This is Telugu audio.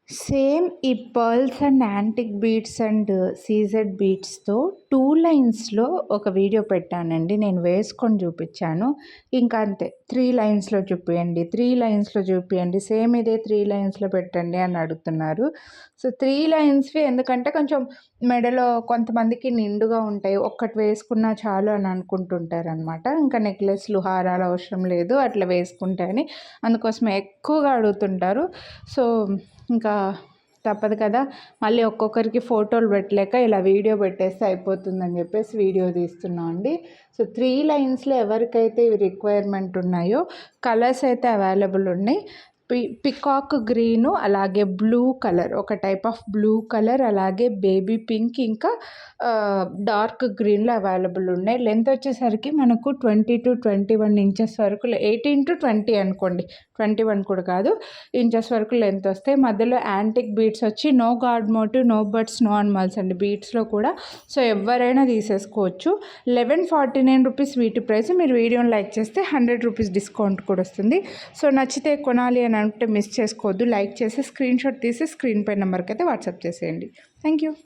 సేమ్ ఈ pearls and antique beads and CZ బీడ్స్తో 2 లైన్స్‌లో ఒక వీడియో పెట్టానండి. నేను వేసుకొని చూపిచ్చాను. ఇంకా అంతే 3 లైన్స్‌లో చూపియండి, 3 లైన్స్‌లో చూపియండి, సేమ్ ఇదే 3 లైన్స్‌లో పెట్టండి అని అడుగుతున్నారు. సో 3 లైన్స్‌వి ఎందుకంటే కొంచెం మెడలో కొంతమందికి నిండుగా ఉంటాయి. ఒక్కటి వేసుకున్నా చాలు అని అనుకుంటుంటారనమాట. ఇంకా నెక్లెస్‌లు, హారాలు అవసరం లేదు అట్లా వేసుకుంటే అని. అందుకోసమే ఎక్కువగా అడుగుతుంటారు. సో ఇంకా తప్పదు కదా! మళ్ళీ ఒక్కొక్కరికి ఫోటోలు పెట్టలేక ఇలా వీడియో పెట్టేస్తే అయిపోతుందని చెప్పేసి వీడియో తీస్తున్నా అండి. సో 3 లైన్స్‌లో ఎవరికైతే ఇవి రిక్వైర్మెంట్ ఉన్నాయో కలర్స్ అయితే అవైలబుల్ ఉన్నాయి. పికాక్ గ్రీను, అలాగే బ్లూ కలర్, ఒక టైప్ ఆఫ్ బ్లూ కలర్, అలాగే బేబీ పింక్, ఇంకా డార్క్ గ్రీన్‌లో అవైలబుల్ ఉన్నాయి. లెంత్ వచ్చేసరికి మనకు 20-21 ఇంచెస్ వరకు 18-20 అనుకోండి. 21 కూడా కాదు ఇంచెస్ వరకు లెంత్ వస్తాయి. మధ్యలో యాంటిక్ బీడ్స్ వచ్చి no god motive, no birds, no animals అండి బీడ్స్‌లో కూడా. సో ఎవరైనా తీసేసుకోవచ్చు. 1149 రూపీస్ వీటి ప్రైస్. మీరు వీడియోని లైక్ చేస్తే 100 రూపీస్ డిస్కౌంట్ కూడా వస్తుంది. సో నచ్చితే కొనాలి అని అంటే మిస్ చేసుకోవద్దు. లైక్ చేసి స్క్రీన్‌షాట్ తీసి స్క్రీన్ పై నెంబర్కి అయితే వాట్సాప్ చేసేయండి. Thank you.